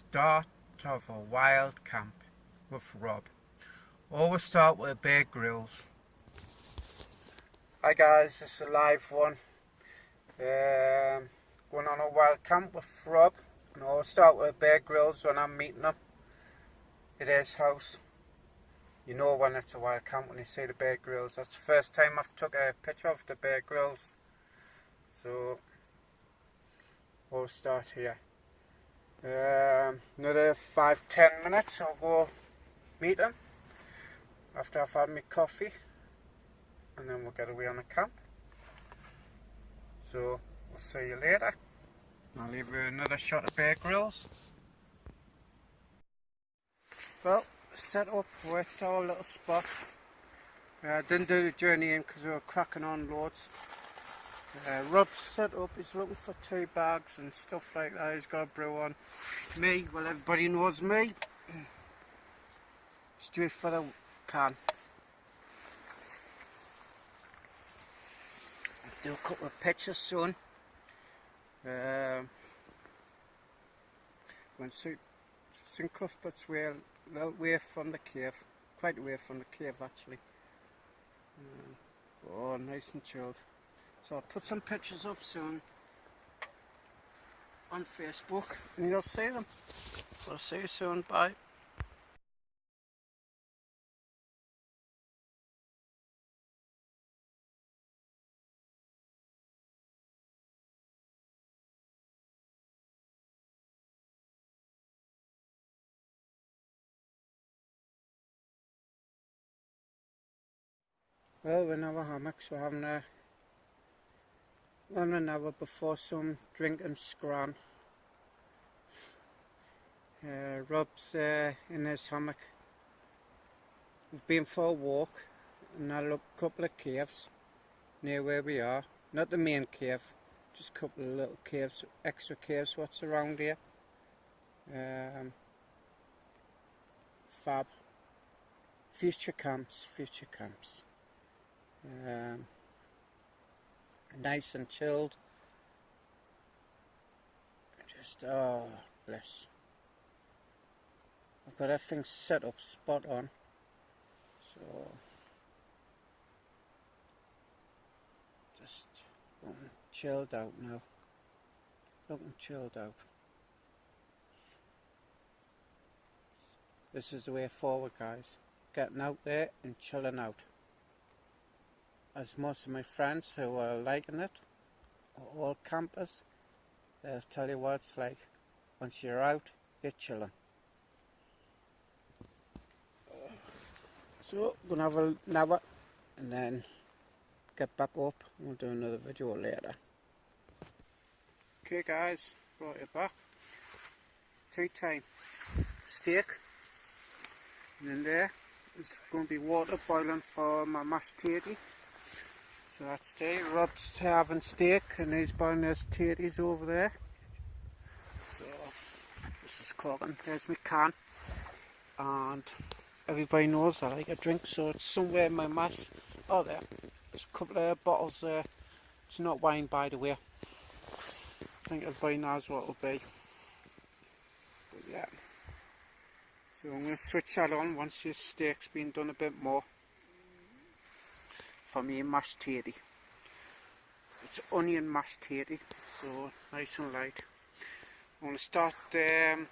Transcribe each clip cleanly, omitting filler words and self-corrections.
Start of a wild camp with Rob. Always start with Bear Grylls. Hi guys, this is a live one. Going on a wild camp with Rob. And I always start with Bear Grylls when I'm meeting him at his house. You know when it's a wild camp when you see the Bear Grylls. That's the first time I've took a picture of the Bear Grylls. So we'll start here. Another 5-10 minutes I'll go meet him after I've had my coffee, and then we'll get away on the camp. So we'll see you later. I'll leave you another shot of Bear Grylls. Well, set up with our little spot. I didn't do the journey in because we were cracking on loads. Rob's set up, he's looking for tea bags and stuff like that. He's got a brew on. Me, well, everybody knows me. Straight for the can. I'll do a couple of pictures soon. When St Cuthberts way, a little way from the cave, quite away from the cave actually. Oh, nice and chilled. So I'll put some pictures up soon on Facebook and you'll see them. So I'll see you soon, bye. Well, we're in our hammocks, we're having one another before some drinking scran. Rob's in his hammock. We've been for a walk and I looked a couple of caves near where we are. Not the main cave, just a couple of little caves, extra caves what's around here. Fab. Future camps. Nice and chilled. Just, oh, bless. I've got everything set up spot on. So, just looking chilled out now. Looking chilled out. This is the way forward, guys. Getting out there and chilling out. As most of my friends who are liking it, are all campers, they'll tell you what it's like. Once you're out, you're chilling. So, I'm going to have a nap and then get back up and we'll do another video later. Okay guys, brought you back. Tea time. Steak. And in there is going to be water boiling for my mashed tatty. So that's there. Rob's having steak and he's boiling his tatties over there. So this is cooking. There's my can. And everybody knows I like a drink, so it's somewhere in my mass. Oh, there. There's a couple of bottles there. It's not wine, by the way. I think everybody knows what it'll be. But yeah. So I'm going to switch that on once your steak's been done a bit more. For me, mashed tatty. It's onion mashed tatty, so nice and light. I'm going to start,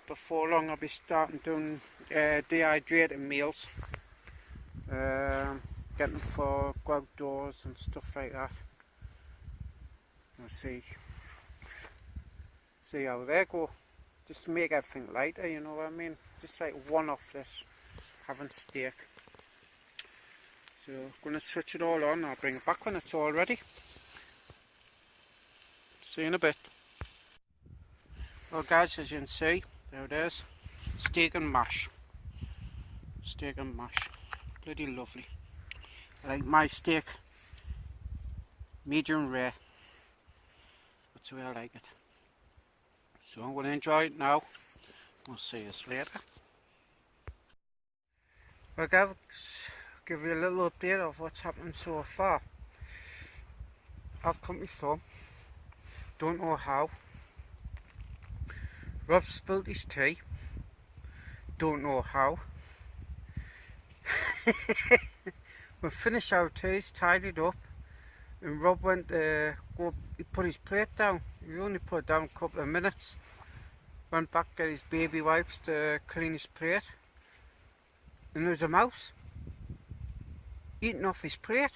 before long I'll be starting doing dehydrated meals. Getting them for go outdoors and stuff like that. We'll see how they go. Just to make everything lighter, you know what I mean? Just like one off this, having steak. So I'm going to switch it all on. I'll bring it back when it's all ready. See you in a bit. Well guys, as you can see, there it is. Steak and mash. Steak and mash. Bloody lovely. I like my steak medium rare. That's the way I like it. So I'm going to enjoy it now. We'll see you later. Well guys, give you a little update of what's happening so far. I've cut my thumb. Don't know how. Rob spilled his tea. don't know how. We finished our teas, tidied up, and Rob went to go, he put his plate down. He only put it down a couple of minutes. Went back to get his baby wipes to clean his plate. And there was a mouse eating off his plate.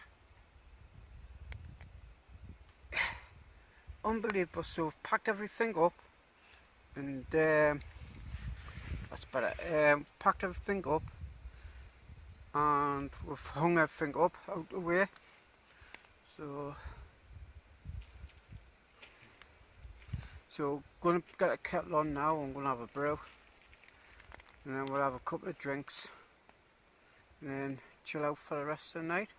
Unbelievable. So we've packed everything up, and that's better. Packed everything up, and we've hung everything up out the way. So gonna get a kettle on now. I'm gonna have a brew, and then we'll have a couple of drinks, and then chill out for the rest of the night.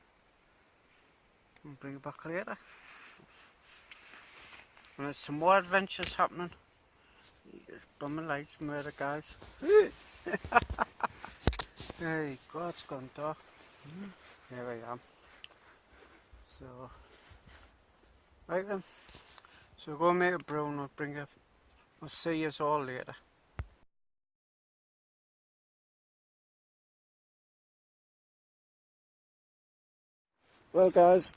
I'll bring it back later. And there's some more adventures happening. There's bumming lights, murder guys. Hey, God, it's gone dark. Here I am. So, right then. So we'll go make a brew and I'll see you all later. Well guys,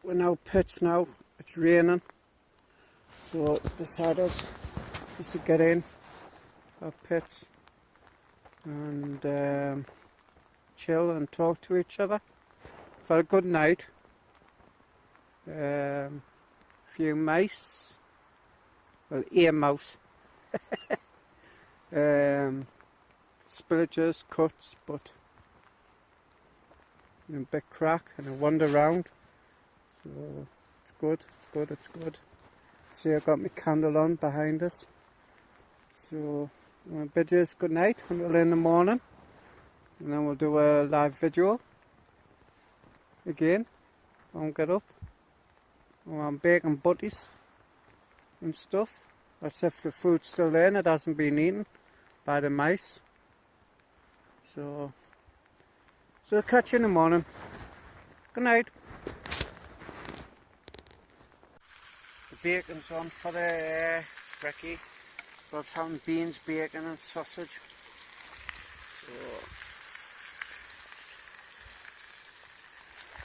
we're now pits now. It's raining. So decided just to get in our pits and chill and talk to each other. For a good night. Few mice, well, a mouse, spillages, cuts, but a big crack and a wander round. So it's good, it's good, it's good. See, I've got my candle on behind us. So I'm gonna bid you good night until in the morning, and then we'll do a live video again. I'll get up. I'm baking butties and stuff. That's if the food's still there and it hasn't been eaten by the mice. So I'll catch you in the morning. Good night. The bacon's on for the brekkie. So it's having beans, bacon and sausage. So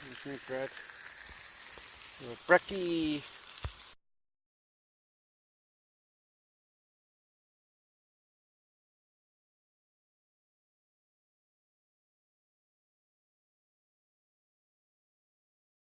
here's my bread. So brekkie.